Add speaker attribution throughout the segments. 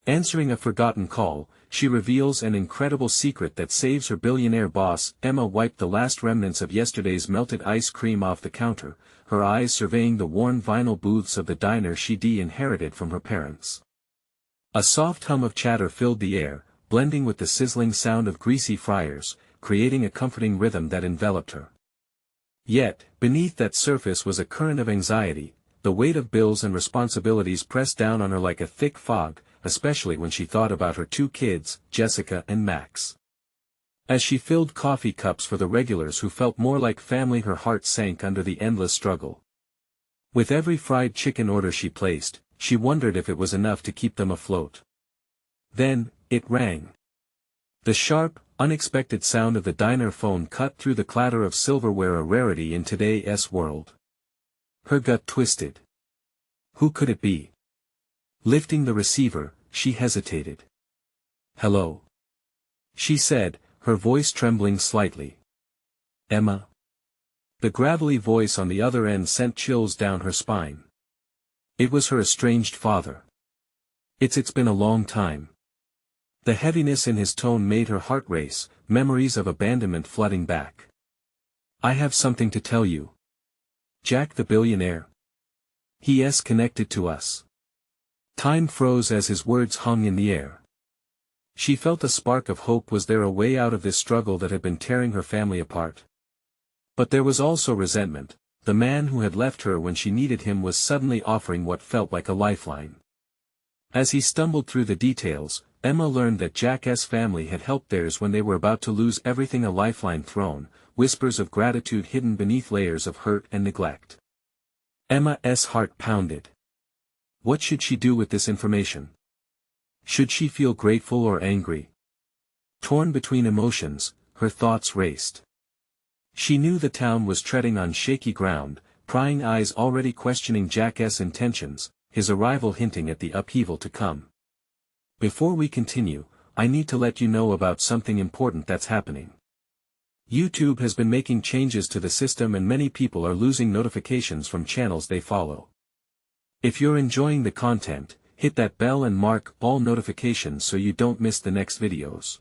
Speaker 1: Answering a forgotten call, she reveals an incredible secret that saves her billionaire boss. Emma wiped the last remnants of yesterday's melted ice cream off the counter, her eyes surveying the worn vinyl booths of the diner she'd inherited from her parents. A soft hum of chatter filled the air, blending with the sizzling sound of greasy fryers, creating a comforting rhythm that enveloped her. Yet, beneath that surface was a current of anxiety. The weight of bills and responsibilities pressed down on her like a thick fog, especially when she thought about her two kids, Jessica and Max. As she filled coffee cups for the regulars who felt more like family, her heart sank under the endless struggle. With every fried chicken order she placed, she wondered if it was enough to keep them afloat. Then, it rang. The sharp, unexpected sound of the diner phone cut through the clatter of silverware, a rarity in today's world. Her gut twisted. Who could it be? Lifting the receiver, she hesitated. "Hello?" she said, her voice trembling slightly. "Emma?" The gravelly voice on the other end sent chills down her spine. It was her estranged father. It's been a long time." The heaviness in his tone made her heart race, memories of abandonment flooding back. "I have something to tell you. Jack the billionaire. He's connected to us." Time froze as his words hung in the air. She felt a spark of hope. Was there a way out of this struggle that had been tearing her family apart? But there was also resentment. The man who had left her when she needed him was suddenly offering what felt like a lifeline. As he stumbled through the details, Emma learned that Jack's family had helped theirs when they were about to lose everything, a lifeline thrown, whispers of gratitude hidden beneath layers of hurt and neglect. Emma's heart pounded. What should she do with this information? Should she feel grateful or angry? Torn between emotions, her thoughts raced. She knew the town was treading on shaky ground, prying eyes already questioning Jack's intentions, his arrival hinting at the upheaval to come. Before we continue, I need to let you know about something important that's happening. YouTube has been making changes to the system and many people are losing notifications from channels they follow. If you're enjoying the content, hit that bell and mark all notifications so you don't miss the next videos.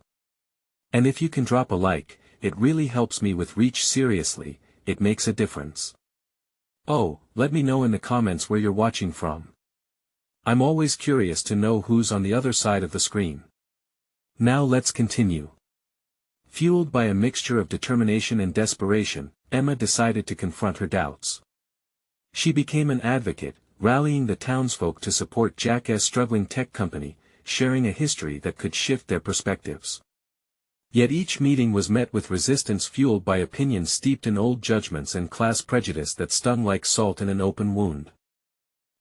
Speaker 1: And if you can drop a like, it really helps me with reach. Seriously, it makes a difference. Oh, let me know in the comments where you're watching from. I'm always curious to know who's on the other side of the screen. Now let's continue. Fueled by a mixture of determination and desperation, Emma decided to confront her doubts. She became an advocate, rallying the townsfolk to support Jack's struggling tech company, sharing a history that could shift their perspectives. Yet each meeting was met with resistance fueled by opinions steeped in old judgments and class prejudice that stung like salt in an open wound.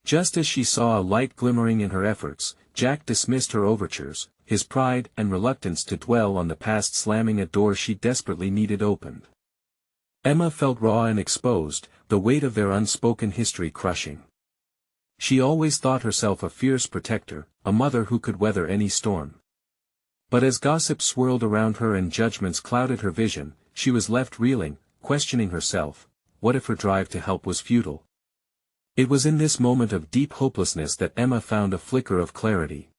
Speaker 1: Just as she saw a light glimmering in her efforts, Jack dismissed her overtures, his pride and reluctance to dwell on the past slamming a door she desperately needed opened. Emma felt raw and exposed, the weight of their unspoken history crushing. She always thought herself a fierce protector, a mother who could weather any storm. But as gossip swirled around her and judgments clouded her vision, she was left reeling, questioning herself. What if her drive to help was futile? It was in this moment of deep hopelessness that Emma found a flicker of clarity.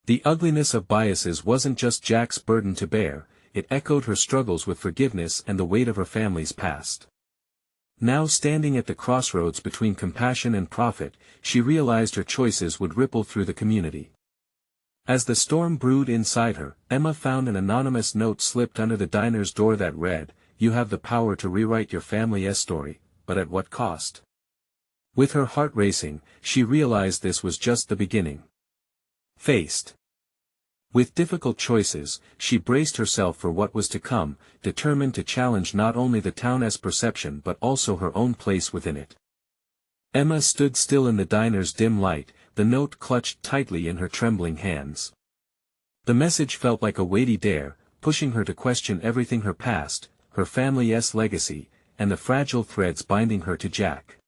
Speaker 1: The ugliness of biases wasn't just Jack's burden to bear, it echoed her struggles with forgiveness and the weight of her family's past. Now standing at the crossroads between compassion and profit, she realized her choices would ripple through the community. As the storm brewed inside her, Emma found an anonymous note slipped under the diner's door that read, "You have the power to rewrite your family's story, but at what cost?" With her heart racing, she realized this was just the beginning. Faced with difficult choices, she braced herself for what was to come, determined to challenge not only the town's perception but also her own place within it. Emma stood still in the diner's dim light, the note clutched tightly in her trembling hands. The message felt like a weighty dare, pushing her to question everything: her past, her family's legacy, and the fragile threads binding her to Jack.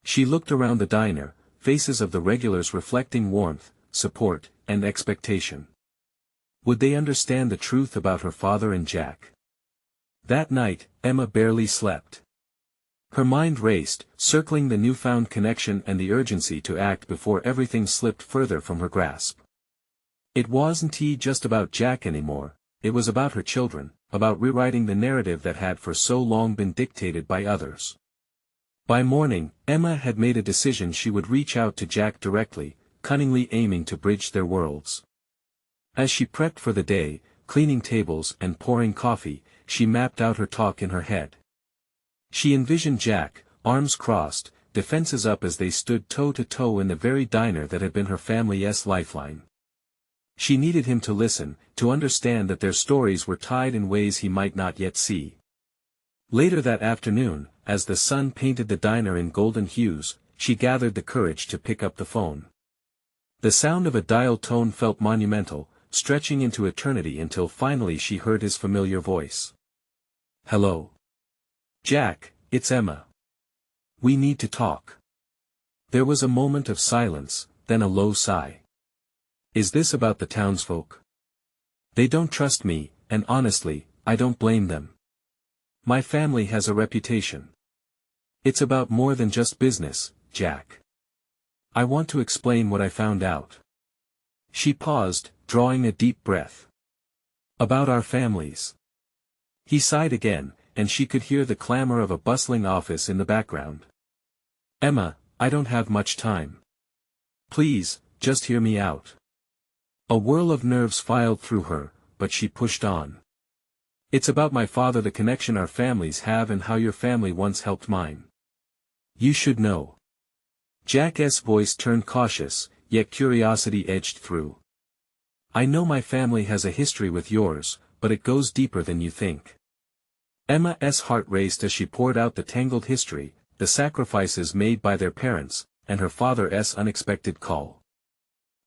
Speaker 1: She looked around the diner, faces of the regulars reflecting warmth, support, and expectation. Would they understand the truth about her father and Jack? That night, Emma barely slept. Her mind raced, circling the newfound connection and the urgency to act before everything slipped further from her grasp. It wasn't just about Jack anymore, it was about her children, about rewriting the narrative that had for so long been dictated by others. By morning, Emma had made a decision she would reach out to Jack directly, cunningly aiming to bridge their worlds. As she prepped for the day, cleaning tables and pouring coffee, she mapped out her talk in her head. She envisioned Jack, arms crossed, defenses up as they stood toe-to-toe in the very diner that had been her family's lifeline. She needed him to listen, to understand that their stories were tied in ways he might not yet see. Later that afternoon, as the sun painted the diner in golden hues, she gathered the courage to pick up the phone. The sound of a dial tone felt monumental, stretching into eternity until finally she heard his familiar voice. "Hello. Jack, it's Emma. We need to talk." There was a moment of silence, then a low sigh. "Is this about the townsfolk? They don't trust me, and honestly, I don't blame them. My family has a reputation. It's about more than just business, Jack. I want to explain what I found out." She paused, drawing a deep breath. "About our families." He sighed again, and she could hear the clamor of a bustling office in the background. "Emma, I don't have much time. Please, just hear me out." A whirl of nerves filed through her, but she pushed on. "It's about my father, the connection our families have, and how your family once helped mine. You should know." Jack's voice turned cautious, yet curiosity edged through. "I know my family has a history with yours, but it goes deeper than you think." Emma's heart raced as she poured out the tangled history, the sacrifices made by their parents, and her father's unexpected call.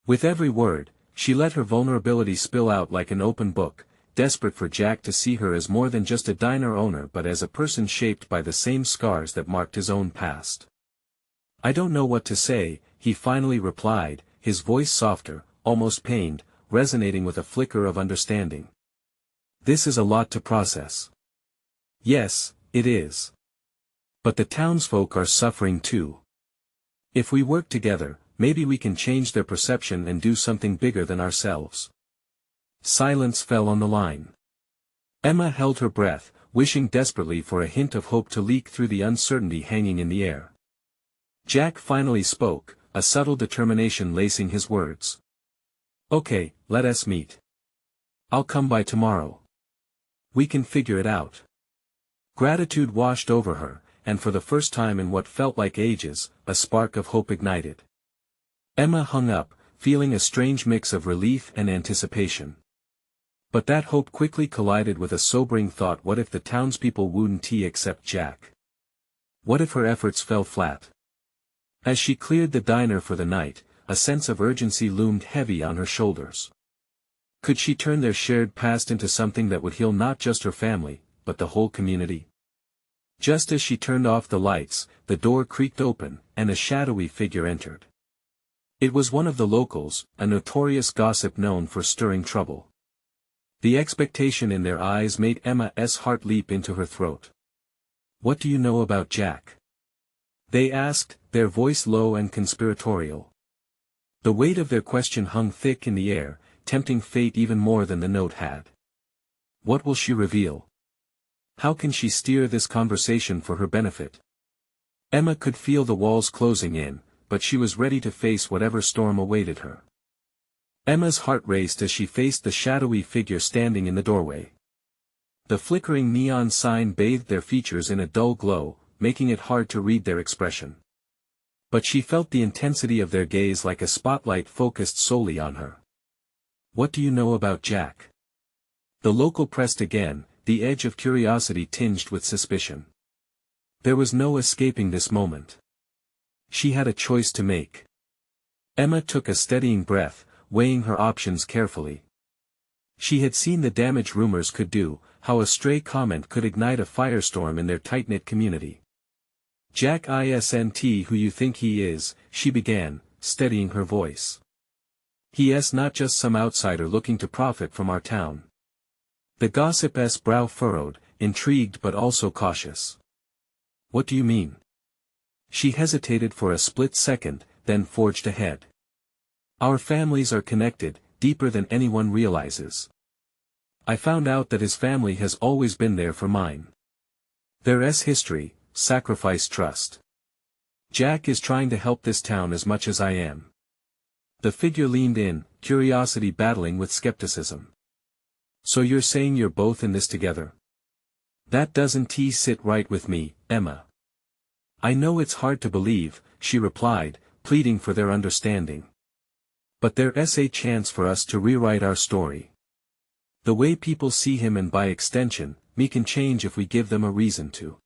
Speaker 1: With every word, she let her vulnerability spill out like an open book, desperate for Jack to see her as more than just a diner owner but as a person shaped by the same scars that marked his own past. "I don't know what to say," he finally replied, his voice softer, almost pained, resonating with a flicker of understanding. "This is a lot to process." "Yes, it is. But the townsfolk are suffering too. If we work together, maybe we can change their perception and do something bigger than ourselves." Silence fell on the line. Emma held her breath, wishing desperately for a hint of hope to leak through the uncertainty hanging in the air. Jack finally spoke, a subtle determination lacing his words. "Okay, let us meet. I'll come by tomorrow. We can figure it out." Gratitude washed over her, and for the first time in what felt like ages, a spark of hope ignited. Emma hung up, feeling a strange mix of relief and anticipation. But that hope quickly collided with a sobering thought: what if the townspeople wouldn't accept Jack? What if her efforts fell flat? As she cleared the diner for the night, a sense of urgency loomed heavy on her shoulders. Could she turn their shared past into something that would heal not just her family, but the whole community? Just as she turned off the lights, the door creaked open, and a shadowy figure entered. It was one of the locals, a notorious gossip known for stirring trouble. The expectation in their eyes made Emma's heart leap into her throat. "What do you know about Jack?" they asked, their voice low and conspiratorial. The weight of their question hung thick in the air, tempting fate even more than the note had. What will she reveal? How can she steer this conversation for her benefit? Emma could feel the walls closing in, but she was ready to face whatever storm awaited her. Emma's heart raced as she faced the shadowy figure standing in the doorway. The flickering neon sign bathed their features in a dull glow, making it hard to read their expression. But she felt the intensity of their gaze like a spotlight focused solely on her. "What do you know about Jack?" The local pressed again, the edge of curiosity tinged with suspicion. There was no escaping this moment. She had a choice to make. Emma took a steadying breath, weighing her options carefully. She had seen the damage rumors could do, how a stray comment could ignite a firestorm in their tight-knit community. "Jack isn't who you think he is," she began, steadying her voice. "He's not just some outsider looking to profit from our town." The gossip's brow furrowed, intrigued but also cautious. "What do you mean?" She hesitated for a split second, then forged ahead. "Our families are connected, deeper than anyone realizes. I found out that his family has always been there for mine. There's history, sacrifice, trust. Jack is trying to help this town as much as I am. The figure leaned in, curiosity battling with skepticism. So you're saying you're both in this together? That doesn't sit right with me, Emma. I know it's hard to believe, she replied, pleading for their understanding. But there's a chance for us to rewrite our story. The way people see him and by extension, me can change if we give them a reason to.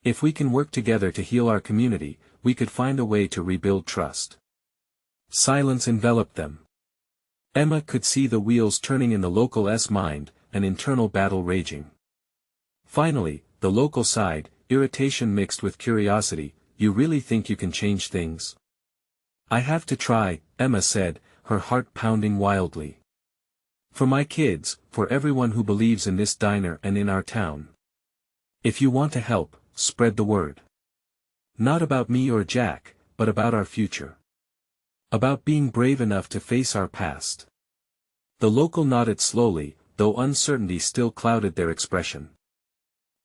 Speaker 1: If we can work together to heal our community, we could find a way to rebuild trust. Silence enveloped them. Emma could see the wheels turning in the local's mind, an internal battle raging. Finally, the local sighed, irritation mixed with curiosity. You really think you can change things? I have to try, Emma said, her heart pounding wildly. For my kids, for everyone who believes in this diner and in our town. If you want to help, spread the word. Not about me or Jack, but about our future. About being brave enough to face our past. The local nodded slowly, though uncertainty still clouded their expression.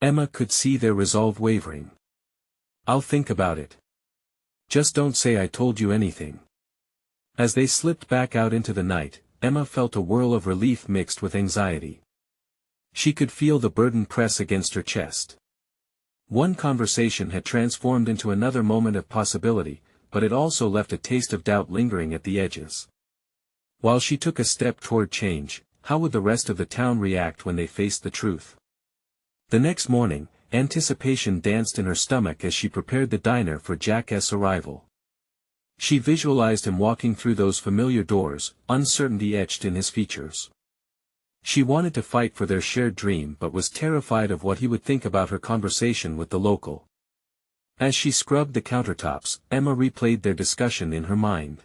Speaker 1: Emma could see their resolve wavering. I'll think about it. Just don't say I told you anything. As they slipped back out into the night, Emma felt a whirl of relief mixed with anxiety. She could feel the burden press against her chest. One conversation had transformed into another moment of possibility, but it also left a taste of doubt lingering at the edges. While she took a step toward change, how would the rest of the town react when they faced the truth? The next morning, anticipation danced in her stomach as she prepared the diner for Jack's arrival. She visualized him walking through those familiar doors, uncertainty etched in his features. She wanted to fight for their shared dream but was terrified of what he would think about her conversation with the local. As she scrubbed the countertops, Emma replayed their discussion in her mind.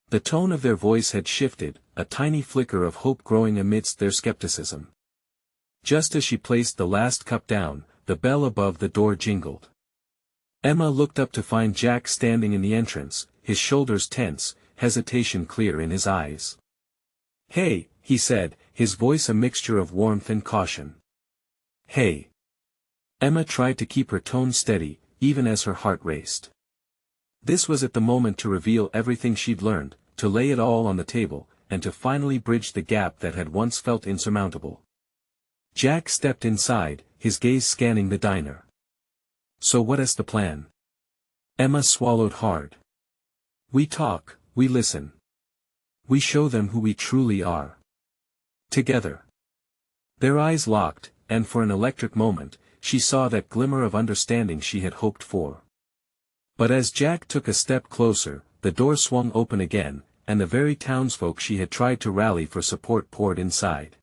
Speaker 1: The tone of their voice had shifted, a tiny flicker of hope growing amidst their skepticism. Just as she placed the last cup down, the bell above the door jingled. Emma looked up to find Jack standing in the entrance, his shoulders tense, hesitation clear in his eyes. Hey, he said, his voice a mixture of warmth and caution. Hey. Emma tried to keep her tone steady, even as her heart raced. This was at the moment to reveal everything she'd learned, to lay it all on the table, and to finally bridge the gap that had once felt insurmountable. Jack stepped inside, his gaze scanning the diner. So what's the plan? Emma swallowed hard. We talk, we listen. We show them who we truly are. Together. Their eyes locked, and for an electric moment, she saw that glimmer of understanding she had hoped for. But as Jack took a step closer, the door swung open again, and the very townsfolk she had tried to rally for support poured inside.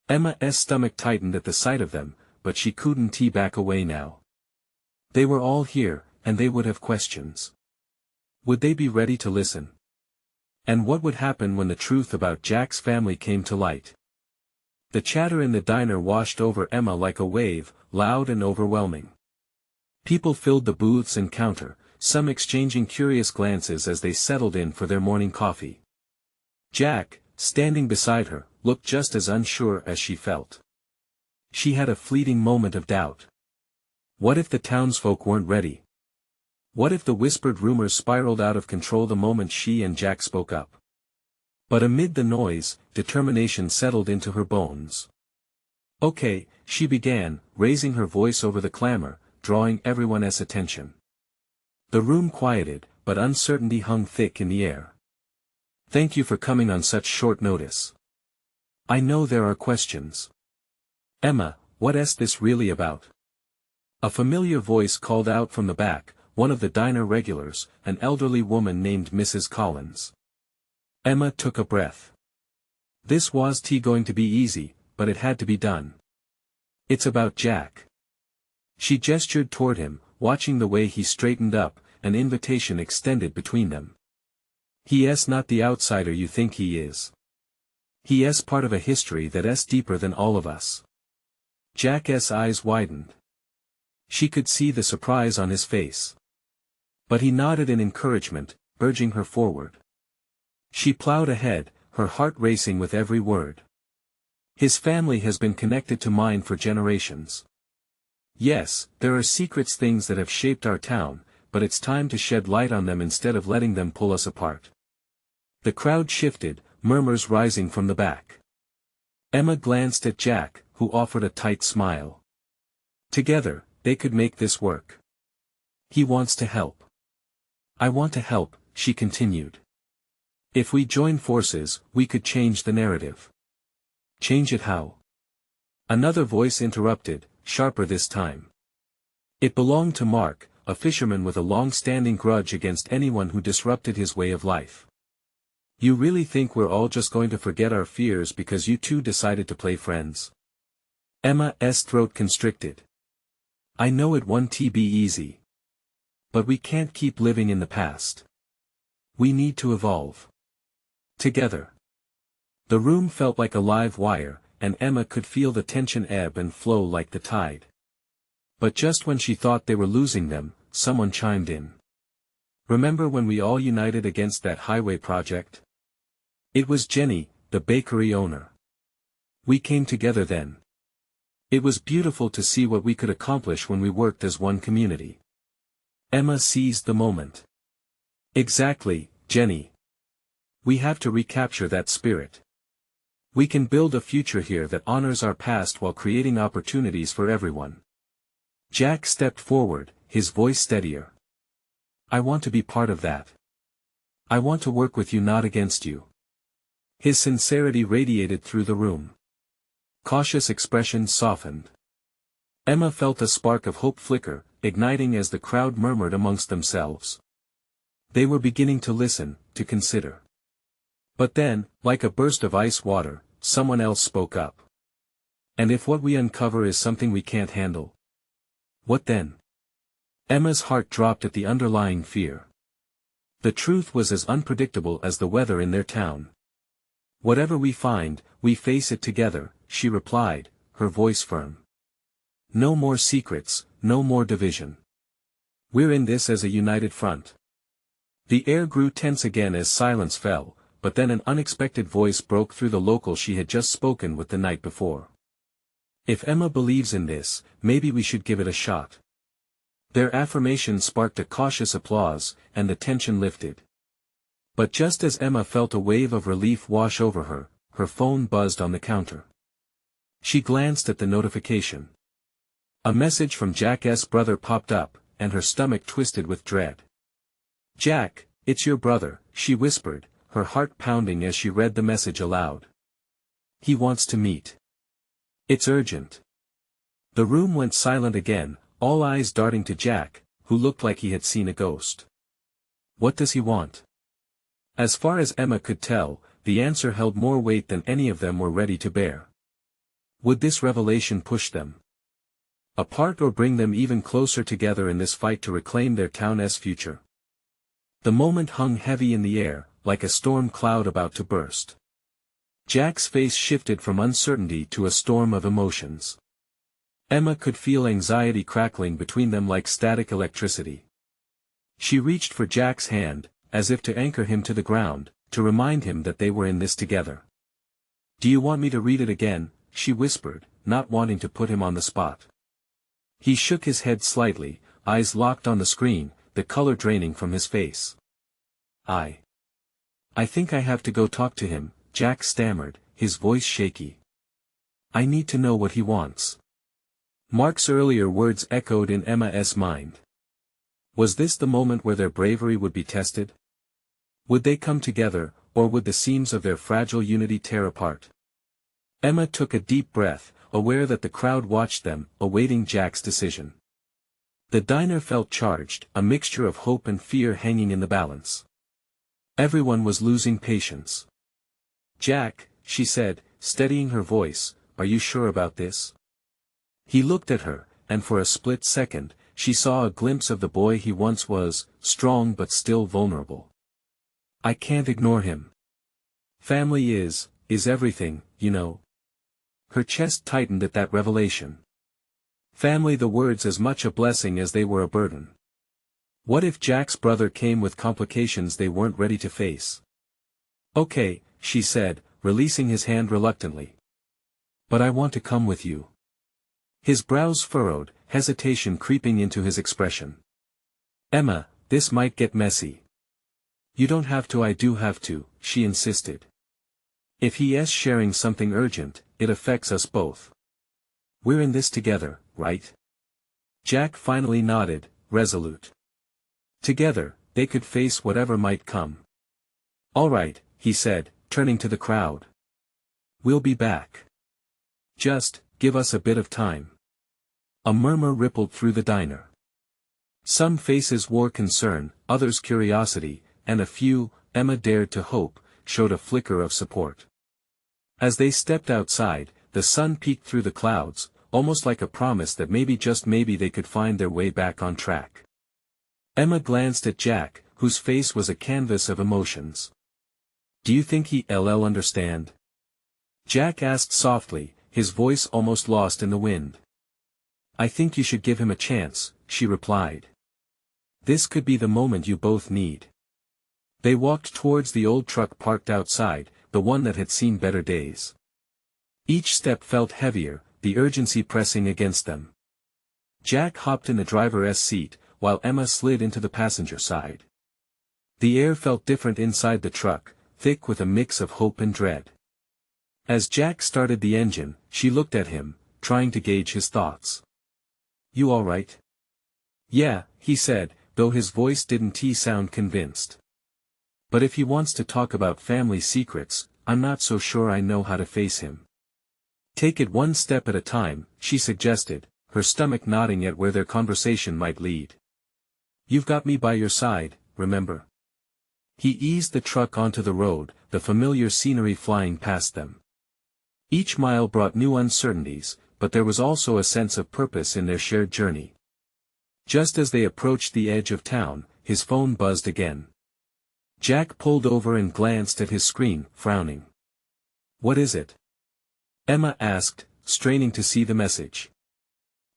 Speaker 1: Emma's stomach tightened at the sight of them, but she couldn't back away now. They were all here, and they would have questions. Would they be ready to listen? And what would happen when the truth about Jack's family came to light? The chatter in the diner washed over Emma like a wave, loud and overwhelming. People filled the booths and counter, some exchanging curious glances as they settled in for their morning coffee. Jack, standing beside her, looked just as unsure as she felt. She had a fleeting moment of doubt. What if the townsfolk weren't ready? What if the whispered rumors spiraled out of control the moment she and Jack spoke up? But amid the noise, determination settled into her bones. Okay, she began, raising her voice over the clamor, drawing everyone's attention. The room quieted, but uncertainty hung thick in the air. Thank you for coming on such short notice. I know there are questions. Emma, what's this really about? A familiar voice called out from the back, one of the diner regulars, an elderly woman named Mrs. Collins. Emma took a breath. This was going to be easy, but it had to be done. It's about Jack. She gestured toward him, watching the way he straightened up, an invitation extended between them. He's not the outsider you think he is. He's part of a history that's deeper than all of us. Jack's eyes widened. She could see the surprise on his face. But he nodded in encouragement, urging her forward. She plowed ahead, her heart racing with every word. His family has been connected to mine for generations. Yes, there are secrets, things that have shaped our town, but it's time to shed light on them instead of letting them pull us apart. The crowd shifted, murmurs rising from the back. Emma glanced at Jack, who offered a tight smile. Together, they could make this work. He wants to help. I want to help, she continued. If we join forces, we could change the narrative. Change it how? Another voice interrupted, sharper this time. It belonged to Mark, a fisherman with a long-standing grudge against anyone who disrupted his way of life. You really think we're all just going to forget our fears because you two decided to play friends? Emma's throat constricted. I know it won't be easy. But we can't keep living in the past. We need to evolve. Together. The room felt like a live wire, and Emma could feel the tension ebb and flow like the tide. But just when she thought they were losing them, someone chimed in. Remember when we all united against that highway project? It was Jenny, the bakery owner. We came together then. It was beautiful to see what we could accomplish when we worked as one community. Emma seized the moment. Exactly, Jenny. We have to recapture that spirit. We can build a future here that honors our past while creating opportunities for everyone. Jack stepped forward, his voice steadier. I want to be part of that. I want to work with you, not against you. His sincerity radiated through the room. Cautious expressions softened. Emma felt a spark of hope flicker, igniting as the crowd murmured amongst themselves. They were beginning to listen, to consider. But then, like a burst of ice water, someone else spoke up. And if what we uncover is something we can't handle? What then? Emma's heart dropped at the underlying fear. The truth was as unpredictable as the weather in their town. Whatever we find, we face it together, she replied, her voice firm. No more secrets, no more division. We're in this as a united front. The air grew tense again as silence fell, but then an unexpected voice broke through the local she had just spoken with the night before. If Emma believes in this, maybe we should give it a shot. Their affirmation sparked a cautious applause, and the tension lifted. But just as Emma felt a wave of relief wash over her, her phone buzzed on the counter. She glanced at the notification. A message from Jack's brother popped up, and her stomach twisted with dread. Jack, it's your brother, she whispered, her heart pounding as she read the message aloud. He wants to meet. It's urgent. The room went silent again, all eyes darting to Jack, who looked like he had seen a ghost. What does he want? As far as Emma could tell, the answer held more weight than any of them were ready to bear. Would this revelation push them apart or bring them even closer together in this fight to reclaim their town's future? The moment hung heavy in the air, like a storm cloud about to burst. Jack's face shifted from uncertainty to a storm of emotions. Emma could feel anxiety crackling between them like static electricity. She reached for Jack's hand, as if to anchor him to the ground, to remind him that they were in this together. Do you want me to read it again? She whispered, not wanting to put him on the spot. He shook his head slightly, eyes locked on the screen, the color draining from his face. I think I have to go talk to him, Jack stammered, his voice shaky. I need to know what he wants. Mark's earlier words echoed in Emma's mind. Was this the moment where their bravery would be tested? Would they come together, or would the seams of their fragile unity tear apart? Emma took a deep breath, aware that the crowd watched them, awaiting Jack's decision. The diner felt charged, a mixture of hope and fear hanging in the balance. Everyone was losing patience. Jack, she said, steadying her voice, are you sure about this? He looked at her, and for a split second, she saw a glimpse of the boy he once was, strong but still vulnerable. I can't ignore him. Family is everything, you know. Her chest tightened at that revelation. Family, the words as much a blessing as they were a burden. What if Jack's brother came with complications they weren't ready to face? Okay, she said, releasing his hand reluctantly. But I want to come with you. His brows furrowed, hesitation creeping into his expression. Emma, this might get messy. You don't have to, I do have to, she insisted. If he's sharing something urgent, it affects us both. We're in this together, right? Jack finally nodded, resolute. Together, they could face whatever might come. All right, he said, turning to the crowd. We'll be back. Just, give us a bit of time. A murmur rippled through the diner. Some faces wore concern, others curiosity, and a few, Emma dared to hope, showed a flicker of support. As they stepped outside, the sun peeked through the clouds, almost like a promise that maybe just maybe they could find their way back on track. Emma glanced at Jack, whose face was a canvas of emotions. Do you think he'll understand? Jack asked softly, his voice almost lost in the wind. I think you should give him a chance, she replied. This could be the moment you both need. They walked towards the old truck parked outside, the one that had seen better days. Each step felt heavier, the urgency pressing against them. Jack hopped in the driver's seat, while Emma slid into the passenger side. The air felt different inside the truck, thick with a mix of hope and dread. As Jack started the engine, she looked at him, trying to gauge his thoughts. You all right? Yeah, he said, though his voice didn't sound convinced. But if he wants to talk about family secrets, I'm not so sure I know how to face him. Take it one step at a time, she suggested, her stomach nodding at where their conversation might lead. You've got me by your side, remember? He eased the truck onto the road, the familiar scenery flying past them. Each mile brought new uncertainties, but there was also a sense of purpose in their shared journey. Just as they approached the edge of town, his phone buzzed again. Jack pulled over and glanced at his screen, frowning. What is it? Emma asked, straining to see the message.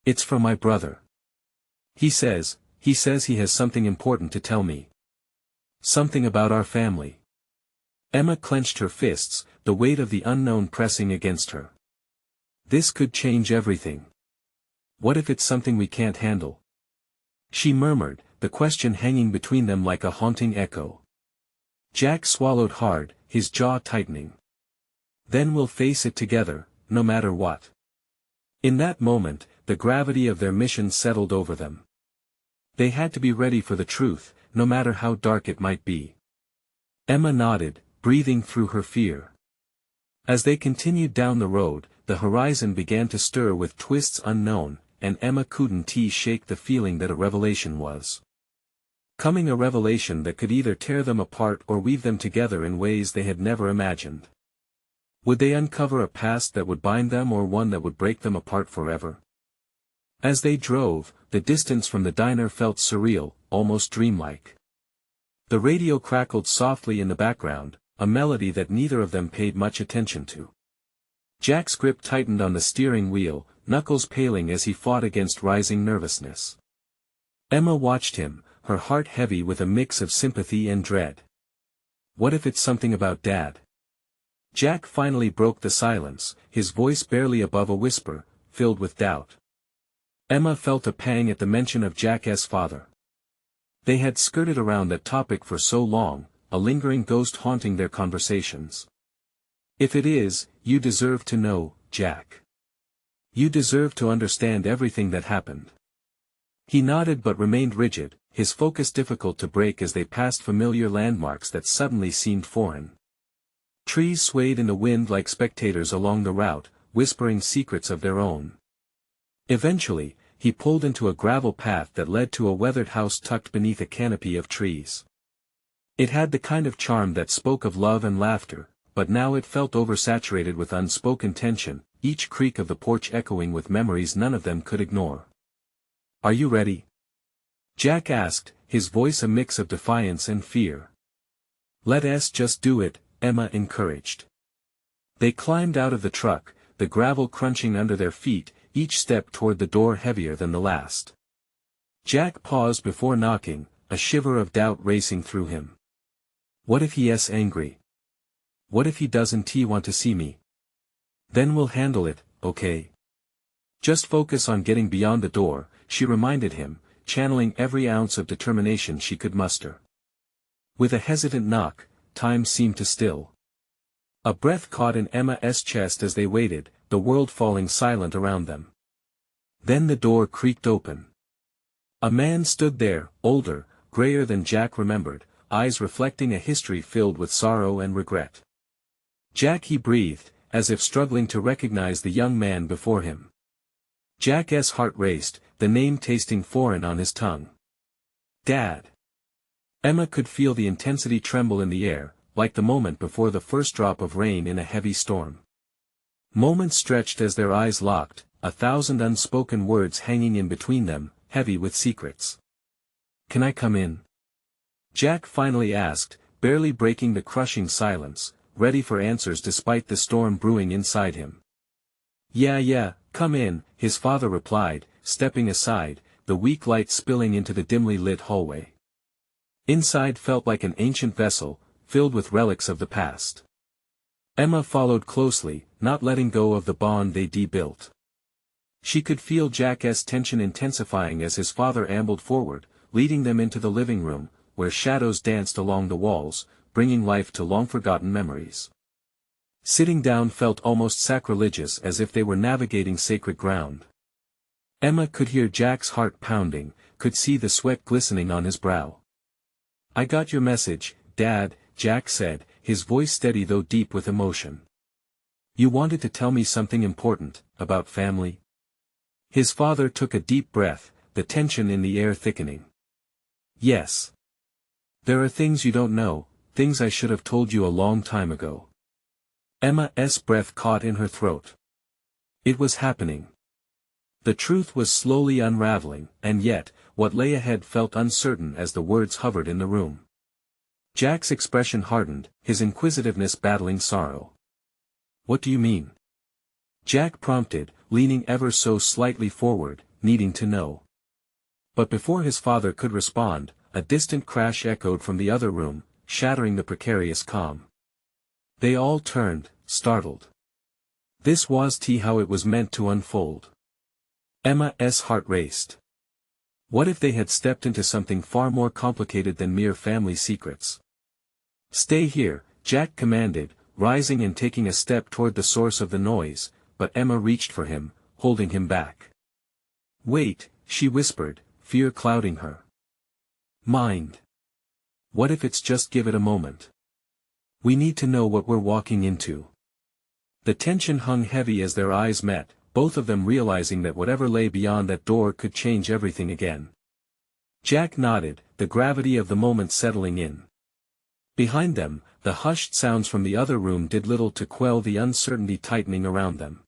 Speaker 1: It's from my brother. He says he has something important to tell me. Something about our family. Emma clenched her fists, the weight of the unknown pressing against her. This could change everything. What if it's something we can't handle? She murmured, the question hanging between them like a haunting echo. Jack swallowed hard, his jaw tightening. Then we'll face it together, no matter what. In that moment, the gravity of their mission settled over them. They had to be ready for the truth, no matter how dark it might be. Emma nodded, breathing through her fear. As they continued down the road, the horizon began to stir with twists unknown, and Emma couldn't shake the feeling that a revelation was coming, a revelation that could either tear them apart or weave them together in ways they had never imagined. Would they uncover a past that would bind them or one that would break them apart forever? As they drove, the distance from the diner felt surreal, almost dreamlike. The radio crackled softly in the background, a melody that neither of them paid much attention to. Jack's grip tightened on the steering wheel, knuckles paling as he fought against rising nervousness. Emma watched him, her heart heavy with a mix of sympathy and dread. What if it's something about Dad? Jack finally broke the silence, his voice barely above a whisper, filled with doubt. Emma felt a pang at the mention of Jack's father. They had skirted around that topic for so long, a lingering ghost haunting their conversations. If it is, you deserve to know, Jack. You deserve to understand everything that happened. He nodded but remained rigid, his focus difficult to break as they passed familiar landmarks that suddenly seemed foreign. Trees swayed in the wind like spectators along the route, whispering secrets of their own. Eventually, he pulled into a gravel path that led to a weathered house tucked beneath a canopy of trees. It had the kind of charm that spoke of love and laughter, but now it felt oversaturated with unspoken tension, each creak of the porch echoing with memories none of them could ignore. Are you ready? Jack asked, his voice a mix of defiance and fear. Let's just do it, Emma encouraged. They climbed out of the truck, the gravel crunching under their feet, each step toward the door heavier than the last. Jack paused before knocking, a shiver of doubt racing through him. What if he's angry? What if he doesn't want to see me? Then we'll handle it, okay? Just focus on getting beyond the door, she reminded him, channeling every ounce of determination she could muster. With a hesitant knock, time seemed to still. A breath caught in Emma's chest as they waited, the world falling silent around them. Then the door creaked open. A man stood there, older, grayer than Jack remembered, eyes reflecting a history filled with sorrow and regret. Jack, he breathed, as if struggling to recognize the young man before him. Jack's heart raced, the name tasting foreign on his tongue. Dad. Emma could feel the intensity tremble in the air, like the moment before the first drop of rain in a heavy storm. Moments stretched as their eyes locked, 1,000 unspoken words hanging in between them, heavy with secrets. Can I come in? Jack finally asked, barely breaking the crushing silence, ready for answers despite the storm brewing inside him. Yeah, come in, his father replied, stepping aside, the weak light spilling into the dimly lit hallway. Inside felt like an ancient vessel, filled with relics of the past. Emma followed closely, not letting go of the bond they built. She could feel Jack's tension intensifying as his father ambled forward, leading them into the living room, where shadows danced along the walls, bringing life to long-forgotten memories. Sitting down felt almost sacrilegious, as if they were navigating sacred ground. Emma could hear Jack's heart pounding, could see the sweat glistening on his brow. I got your message, Dad, Jack said, his voice steady though deep with emotion. You wanted to tell me something important, about family? His father took a deep breath, the tension in the air thickening. Yes. There are things you don't know, things I should have told you a long time ago. Emma's breath caught in her throat. It was happening. The truth was slowly unraveling, and yet, what lay ahead felt uncertain as the words hovered in the room. Jack's expression hardened, his inquisitiveness battling sorrow. What do you mean? Jack prompted, leaning ever so slightly forward, needing to know. But before his father could respond, a distant crash echoed from the other room, shattering the precarious calm. They all turned, startled. This was how it was meant to unfold. Emma's heart raced. What if they had stepped into something far more complicated than mere family secrets? Stay here, Jack commanded, rising and taking a step toward the source of the noise, but Emma reached for him, holding him back. Wait, she whispered, fear clouding her mind. What if it's just give it a moment? We need to know what we're walking into. The tension hung heavy as their eyes met, both of them realizing that whatever lay beyond that door could change everything again. Jack nodded, the gravity of the moment settling in. Behind them, the hushed sounds from the other room did little to quell the uncertainty tightening around them.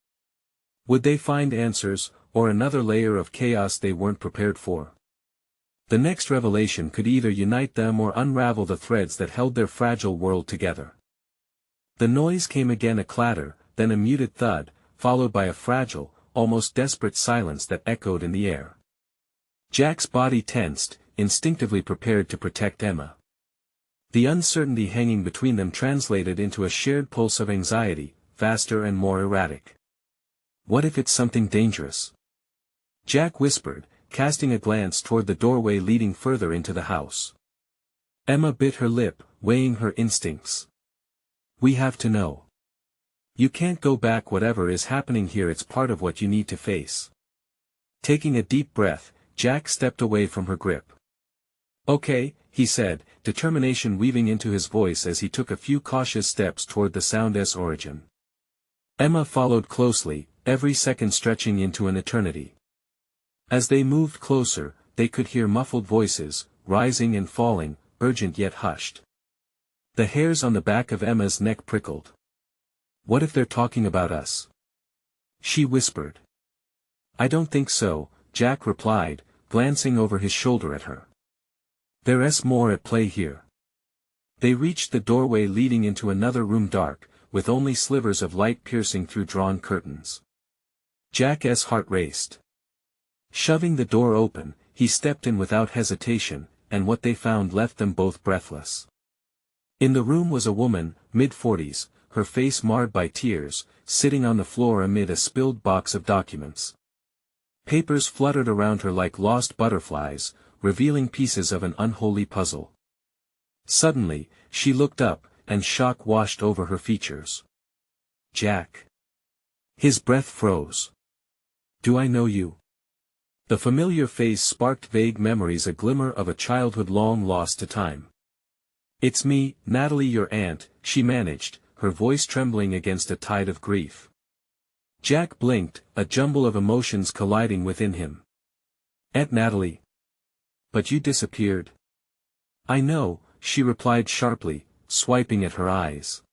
Speaker 1: Would they find answers, or another layer of chaos they weren't prepared for? The next revelation could either unite them or unravel the threads that held their fragile world together. The noise came again, a clatter, then a muted thud, followed by a fragile, almost desperate silence that echoed in the air. Jack's body tensed, instinctively prepared to protect Emma. The uncertainty hanging between them translated into a shared pulse of anxiety, faster and more erratic. What if it's something dangerous? Jack whispered, casting a glance toward the doorway leading further into the house. Emma bit her lip, weighing her instincts. We have to know. You can't go back. Whatever is happening here, it's part of what you need to face. Taking a deep breath, Jack stepped away from her grip. Okay, he said, determination weaving into his voice as he took a few cautious steps toward the sound's origin. Emma followed closely, every second stretching into an eternity. As they moved closer, they could hear muffled voices, rising and falling, urgent yet hushed. The hairs on the back of Emma's neck prickled. What if they're talking about us? She whispered. I don't think so, Jack replied, glancing over his shoulder at her. There's more at play here. They reached the doorway leading into another room, dark, with only slivers of light piercing through drawn curtains. Jack's heart raced. Shoving the door open, he stepped in without hesitation, and what they found left them both breathless. In the room was a woman, mid-40s, her face marred by tears, sitting on the floor amid a spilled box of documents. Papers fluttered around her like lost butterflies, revealing pieces of an unholy puzzle. Suddenly, she looked up, and shock washed over her features. "Jack." His breath froze. "Do I know you?" The familiar face sparked vague memories, a glimmer of a childhood long lost to time. "It's me, Natalie, your aunt," she managed, her voice trembling against a tide of grief. Jack blinked, a jumble of emotions colliding within him. "Aunt Natalie. But you disappeared." "I know," she replied sharply, swiping at her eyes.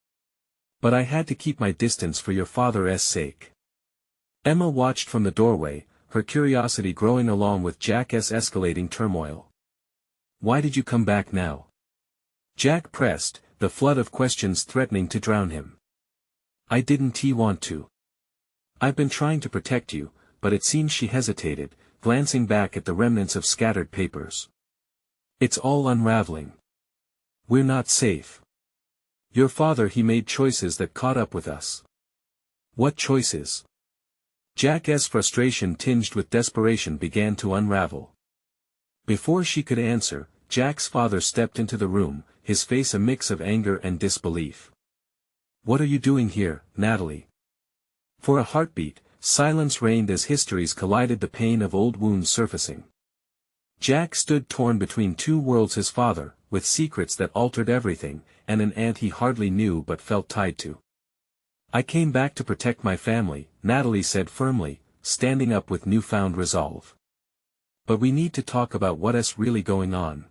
Speaker 1: "But I had to keep my distance for your father's sake." Emma watched from the doorway, her curiosity growing along with Jack's escalating turmoil. "Why did you come back now?" Jack pressed, the flood of questions threatening to drown him. "I didn't want to. I've been trying to protect you," but it seemed she hesitated, glancing back at the remnants of scattered papers. "It's all unraveling. We're not safe. Your father, he made choices that caught up with us." "What choices?" Jack's frustration tinged with desperation began to unravel. Before she could answer, Jack's father stepped into the room, his face a mix of anger and disbelief. "What are you doing here, Natalie?" For a heartbeat, silence reigned as histories collided, the pain of old wounds surfacing. Jack stood torn between two worlds: his father, with secrets that altered everything, and an aunt he hardly knew but felt tied to. "I came back to protect my family," Natalie said firmly, standing up with newfound resolve. "But we need to talk about what's really going on.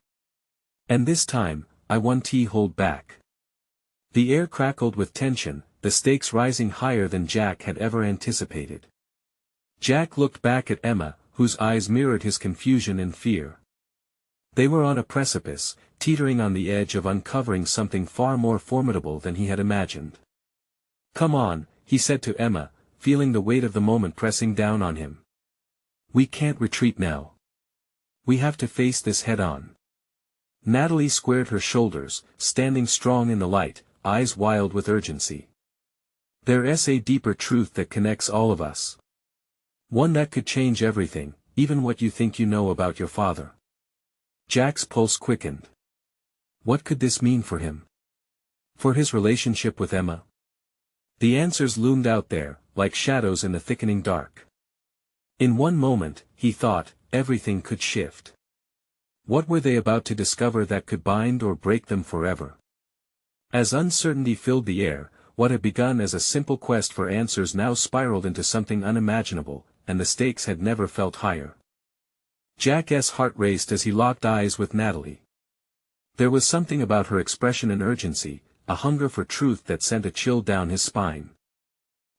Speaker 1: And this time, I won't hold back." The air crackled with tension, the stakes rising higher than Jack had ever anticipated. Jack looked back at Emma, whose eyes mirrored his confusion and fear. They were on a precipice, teetering on the edge of uncovering something far more formidable than he had imagined. "Come on," he said to Emma, feeling the weight of the moment pressing down on him. "We can't retreat now. We have to face this head-on." Natalie squared her shoulders, standing strong in the light, eyes wild with urgency. "There's a deeper truth that connects all of us. One that could change everything, even what you think you know about your father." Jack's pulse quickened. What could this mean for him? For his relationship with Emma? The answers loomed out there, like shadows in the thickening dark. In one moment, he thought, everything could shift. What were they about to discover that could bind or break them forever? As uncertainty filled the air, what had begun as a simple quest for answers now spiraled into something unimaginable, and the stakes had never felt higher. Jack's heart raced as he locked eyes with Natalie. There was something about her expression and urgency, a hunger for truth that sent a chill down his spine.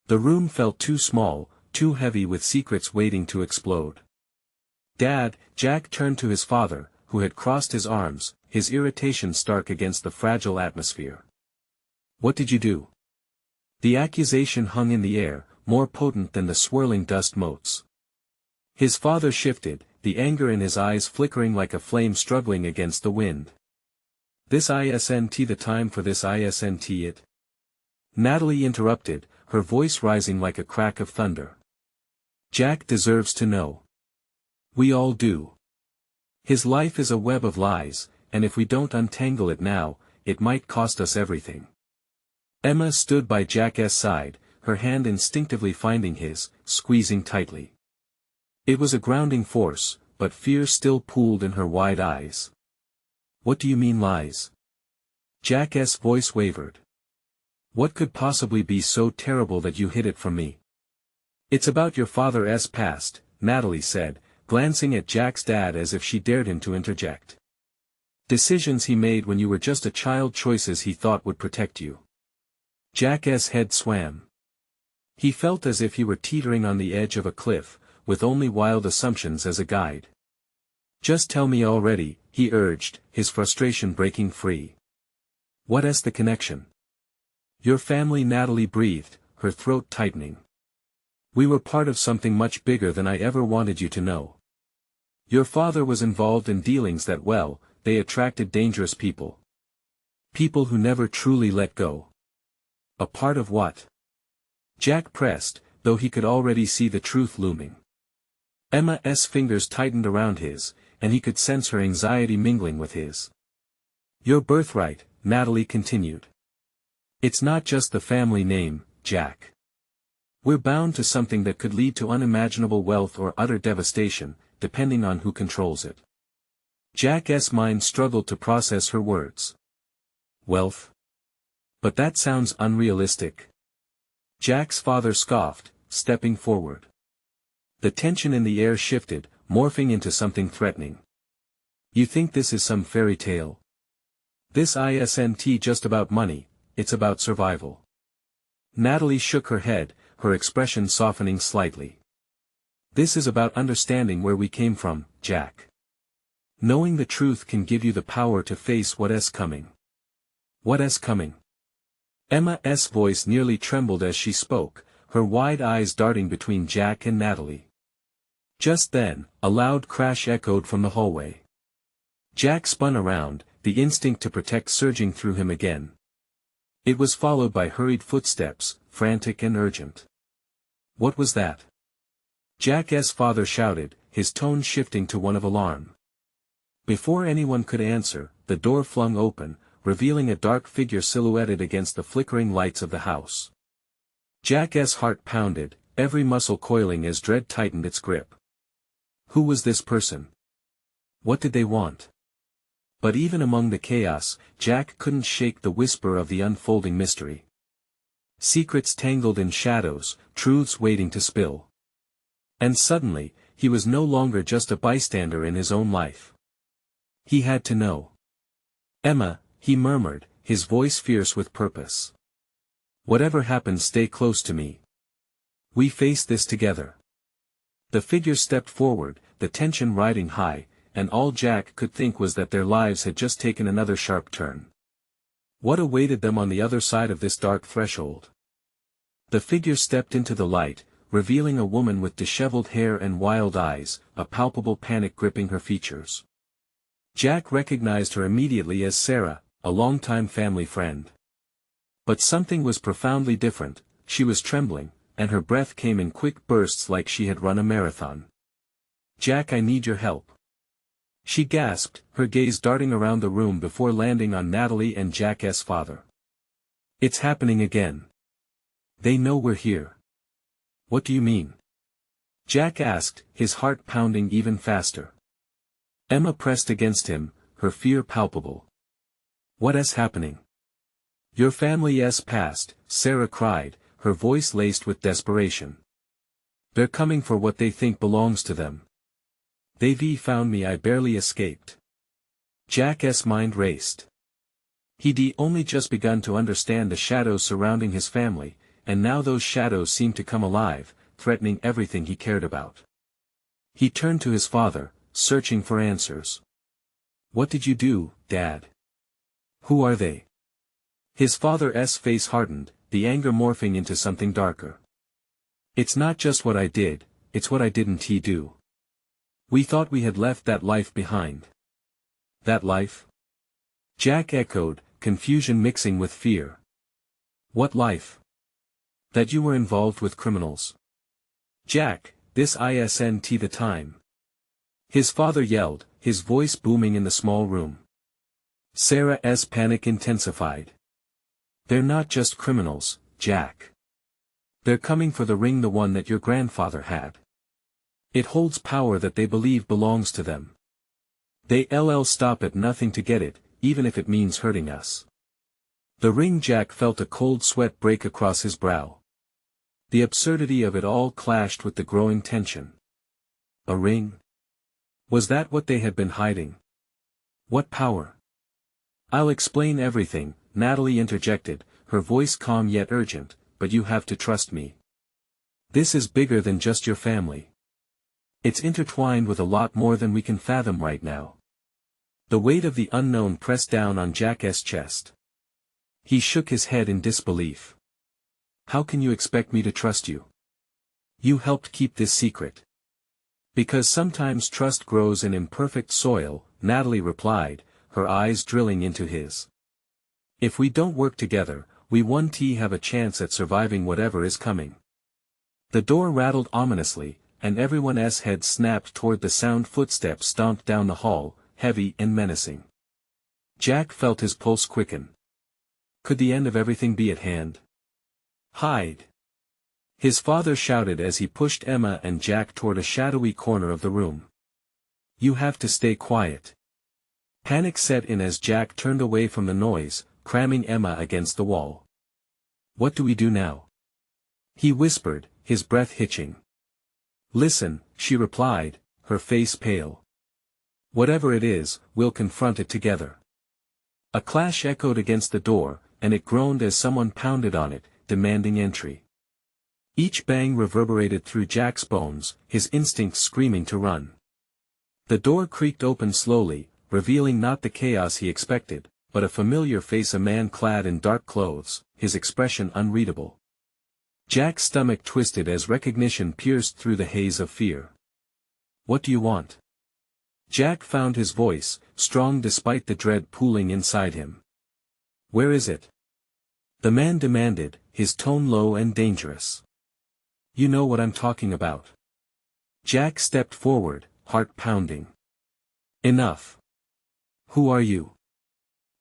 Speaker 1: The room felt too small, too heavy with secrets waiting to explode. "Dad," Jack turned to his father, who had crossed his arms, his irritation stark against the fragile atmosphere. "What did you do?" The accusation hung in the air, more potent than the swirling dust motes. His father shifted, the anger in his eyes flickering like a flame struggling against the wind. "This isn't the time for this, isn't it?" Natalie interrupted, her voice rising like a crack of thunder. "Jack deserves to know. We all do. His life is a web of lies, and if we don't untangle it now, it might cost us everything." Emma stood by Jack's side, her hand instinctively finding his, squeezing tightly. It was a grounding force, but fear still pooled in her wide eyes. "What do you mean lies?" Jack's voice wavered. "What could possibly be so terrible that you hid it from me?" "It's about your father's past," Natalie said, glancing at Jack's dad as if she dared him to interject. "Decisions he made when you were just a child, choices he thought would protect you." Jack's head swam. He felt as if he were teetering on the edge of a cliff, with only wild assumptions as a guide. "Just tell me already," he urged, his frustration breaking free. "What's the connection?" "Your family," Natalie breathed, her throat tightening. "We were part of something much bigger than I ever wanted you to know. Your father was involved in dealings that, well, they attracted dangerous people. People who never truly let go. A part of what? Jack pressed, though he could already see the truth looming. Emma's fingers tightened around his, and he could sense her anxiety mingling with his. Your birthright, Natalie continued. It's not just the family name, Jack. We're bound to something that could lead to unimaginable wealth or utter devastation, depending on who controls it. Jack's mind struggled to process her words. Wealth? But that sounds unrealistic. Jack's father scoffed, stepping forward. The tension in the air shifted, morphing into something threatening. You think this is some fairy tale? This isn't just about money, it's about survival. Natalie shook her head, her expression softening slightly. This is about understanding where we came from, Jack. Knowing the truth can give you the power to face what's coming. What's coming? Emma's voice nearly trembled as she spoke, her wide eyes darting between Jack and Natalie. Just then, a loud crash echoed from the hallway. Jack spun around, the instinct to protect surging through him again. It was followed by hurried footsteps, frantic and urgent. What was that? Jack's father shouted, his tone shifting to one of alarm. Before anyone could answer, the door flung open, revealing a dark figure silhouetted against the flickering lights of the house. Jack's heart pounded, every muscle coiling as dread tightened its grip. Who was this person? What did they want? But even among the chaos, Jack couldn't shake the whisper of the unfolding mystery. Secrets tangled in shadows, truths waiting to spill. And suddenly, he was no longer just a bystander in his own life. He had to know. Emma, he murmured, his voice fierce with purpose. Whatever happens, stay close to me. We face this together. The figure stepped forward, the tension riding high, and all Jack could think was that their lives had just taken another sharp turn. What awaited them on the other side of this dark threshold? The figure stepped into the light, revealing a woman with disheveled hair and wild eyes, a palpable panic gripping her features. Jack recognized her immediately as Sarah, a longtime family friend. But something was profoundly different. She was trembling, and her breath came in quick bursts like she had run a marathon. Jack, I need your help. She gasped, her gaze darting around the room before landing on Natalie and Jack's father. It's happening again. They know we're here. What do you mean? Jack asked, his heart pounding even faster. Emma pressed against him, her fear palpable. What's happening? Your family's past, Sarah cried, her voice laced with desperation. They're coming for what they think belongs to them. They've found me, I barely escaped. Jack's mind raced. He'd only just begun to understand the shadows surrounding his family, and now those shadows seemed to come alive, threatening everything he cared about. He turned to his father, searching for answers. What did you do, Dad? Who are they? His father's face hardened, the anger morphing into something darker. It's not just what I did, it's what I didn't do. We thought we had left that life behind. That life? Jack echoed, confusion mixing with fear. What life? That you were involved with criminals. Jack, this isn't the time. His father yelled, his voice booming in the small room. Sarah's panic intensified. They're not just criminals, Jack. They're coming for the ring, the one that your grandfather had. It holds power that they believe belongs to them. They'll stop at nothing to get it, even if it means hurting us. The ring. Jack felt a cold sweat break across his brow. The absurdity of it all clashed with the growing tension. A ring? Was that what they had been hiding? What power? I'll explain everything, Natalie interjected, her voice calm yet urgent, but you have to trust me. This is bigger than just your family. It's intertwined with a lot more than we can fathom right now. The weight of the unknown pressed down on Jack's chest. He shook his head in disbelief. How can you expect me to trust you? You helped keep this secret. Because sometimes trust grows in imperfect soil, Natalie replied, her eyes drilling into his. If we don't work together, we won't have a chance at surviving whatever is coming. The door rattled ominously, and everyone's head snapped toward the sound. Footsteps stomped down the hall, heavy and menacing. Jack felt his pulse quicken. Could the end of everything be at hand? Hide! His father shouted as he pushed Emma and Jack toward a shadowy corner of the room. You have to stay quiet. Panic set in as Jack turned away from the noise, cramming Emma against the wall. What do we do now? He whispered, his breath hitching. Listen, she replied, her face pale. Whatever it is, we'll confront it together. A clash echoed against the door, and it groaned as someone pounded on it, demanding entry. Each bang reverberated through Jack's bones, his instincts screaming to run. The door creaked open slowly, revealing not the chaos he expected, but a familiar face, a man clad in dark clothes, his expression unreadable. Jack's stomach twisted as recognition pierced through the haze of fear. What do you want? Jack found his voice, strong despite the dread pooling inside him. Where is it? The man demanded, his tone low and dangerous. You know what I'm talking about. Jack stepped forward, heart pounding. Enough. Who are you?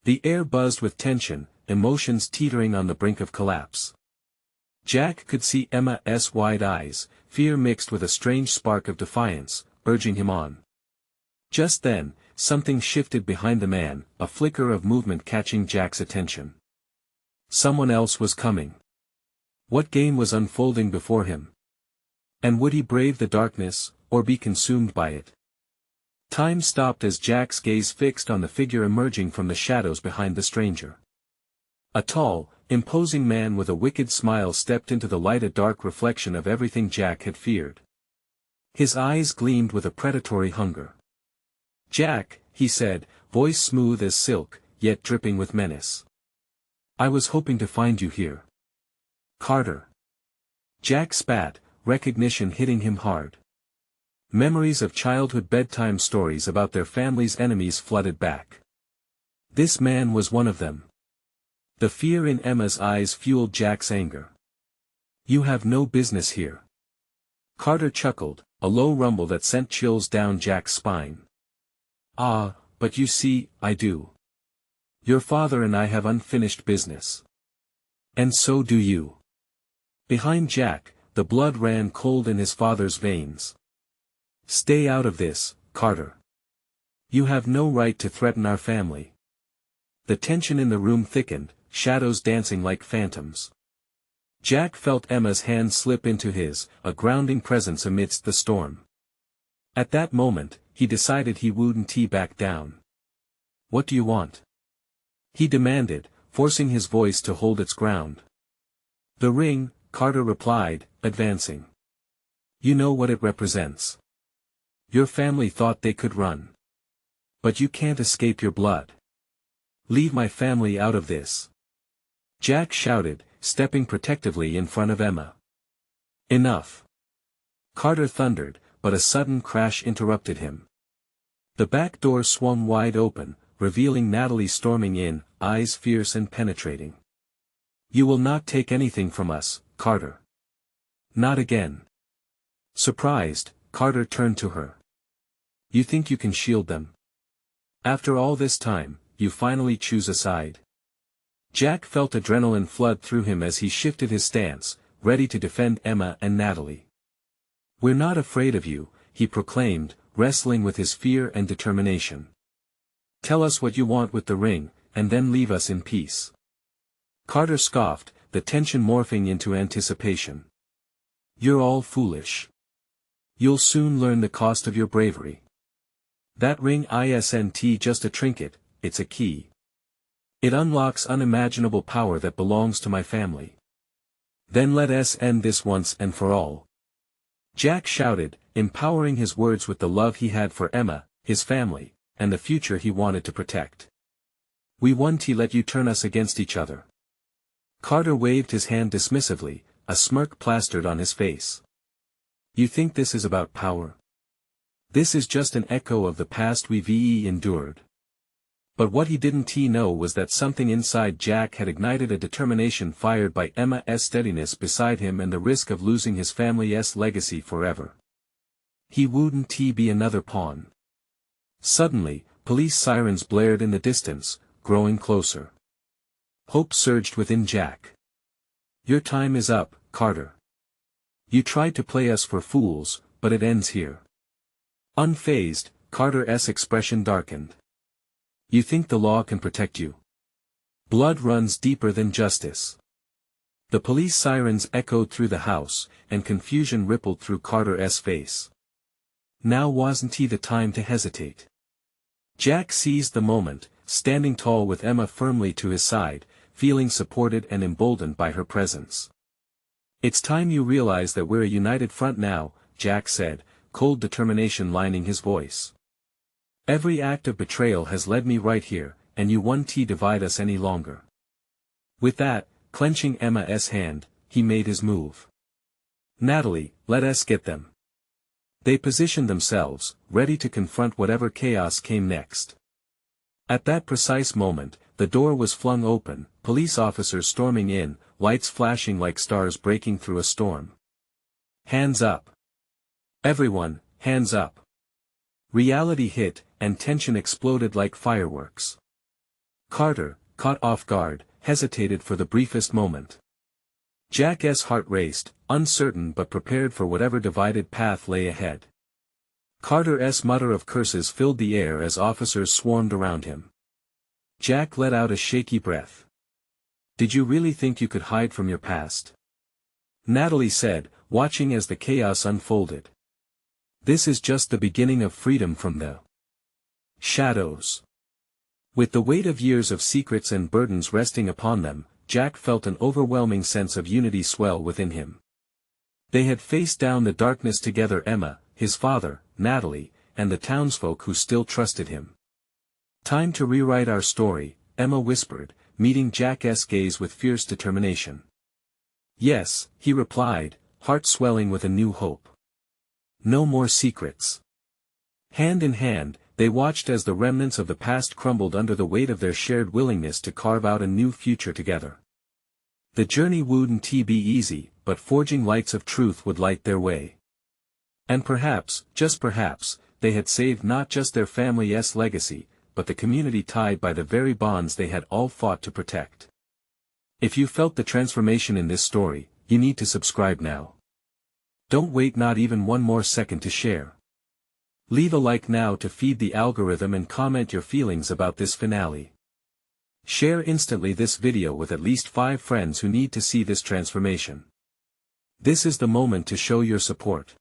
Speaker 1: The air buzzed with tension, emotions teetering on the brink of collapse. Jack could see Emma's wide eyes, fear mixed with a strange spark of defiance, urging him on. Just then, something shifted behind the man, a flicker of movement catching Jack's attention. Someone else was coming. What game was unfolding before him? And would he brave the darkness, or be consumed by it? Time stopped as Jack's gaze fixed on the figure emerging from the shadows behind the stranger. A tall, imposing man with a wicked smile stepped into the light, a dark reflection of everything Jack had feared. His eyes gleamed with a predatory hunger. Jack, he said, voice smooth as silk, yet dripping with menace. I was hoping to find you here. Carter. Jack spat, recognition hitting him hard. Memories of childhood bedtime stories about their family's enemies flooded back. This man was one of them. The fear in Emma's eyes fueled Jack's anger. You have no business here. Carter chuckled, a low rumble that sent chills down Jack's spine. Ah, but you see, I do. Your father and I have unfinished business. And so do you. Behind Jack, the blood ran cold in his father's veins. Stay out of this, Carter. You have no right to threaten our family. The tension in the room thickened, shadows dancing like phantoms. Jack felt Emma's hand slip into his, a grounding presence amidst the storm. At that moment, he decided he wouldn't back down. What do you want? He demanded, forcing his voice to hold its ground. The ring, Carter replied, advancing. You know what it represents. Your family thought they could run. But you can't escape your blood. Leave my family out of this. Jack shouted, stepping protectively in front of Emma. Enough. Carter thundered, but a sudden crash interrupted him. The back door swung wide open, revealing Natalie storming in, eyes fierce and penetrating. You will not take anything from us, Carter. Not again. Surprised, Carter turned to her. You think you can shield them? After all this time, you finally choose a side. Jack felt adrenaline flood through him as he shifted his stance, ready to defend Emma and Natalie. We're not afraid of you, he proclaimed, wrestling with his fear and determination. Tell us what you want with the ring, and then leave us in peace. Carter scoffed, the tension morphing into anticipation. You're all foolish. You'll soon learn the cost of your bravery. That ring isn't just a trinket, it's a key. It unlocks unimaginable power that belongs to my family. Then let us end this once and for all. Jack shouted, empowering his words with the love he had for Emma, his family, and the future he wanted to protect. We won't let you turn us against each other. Carter waved his hand dismissively, a smirk plastered on his face. You think this is about power? This is just an echo of the past we've endured. But what he didn't know was that something inside Jack had ignited a determination fired by Emma's steadiness beside him and the risk of losing his family's legacy forever. He wouldn't be another pawn. Suddenly, police sirens blared in the distance, growing closer. Hope surged within Jack. Your time is up, Carter. You tried to play us for fools, but it ends here. Unfazed, Carter's expression darkened. You think the law can protect you? Blood runs deeper than justice. The police sirens echoed through the house, and confusion rippled through Carter's face. Now wasn't the time to hesitate. Jack seized the moment, standing tall with Emma firmly to his side, feeling supported and emboldened by her presence. It's time you realize that we're a united front now, Jack said, cold determination lining his voice. Every act of betrayal has led me right here, and you won't divide us any longer. With that, clenching Emma's hand, he made his move. Natalie, let us get them. They positioned themselves, ready to confront whatever chaos came next. At that precise moment, the door was flung open, police officers storming in, lights flashing like stars breaking through a storm. Hands up. Everyone, hands up. Reality hit, and tension exploded like fireworks. Carter, caught off guard, hesitated for the briefest moment. Jack's heart raced, uncertain but prepared for whatever divided path lay ahead. Carter's mutter of curses filled the air as officers swarmed around him. Jack let out a shaky breath. Did you really think you could hide from your past? Natalie said, watching as the chaos unfolded. This is just the beginning of freedom from the shadows. With the weight of years of secrets and burdens resting upon them, Jack felt an overwhelming sense of unity swell within him. They had faced down the darkness together, Emma, his father, Natalie, and the townsfolk who still trusted him. Time to rewrite our story, Emma whispered, meeting Jack's gaze with fierce determination. Yes, he replied, heart swelling with a new hope. No more secrets. Hand in hand, they watched as the remnants of the past crumbled under the weight of their shared willingness to carve out a new future together. The journey wouldn't be easy, but forging lights of truth would light their way. And perhaps, just perhaps, they had saved not just their family's legacy, but the community tied by the very bonds they had all fought to protect. If you felt the transformation in this story, you need to subscribe now. Don't wait not even one more second to share. Leave a like now to feed the algorithm and comment your feelings about this finale. Share instantly this video with at least 5 friends who need to see this transformation. This is the moment to show your support.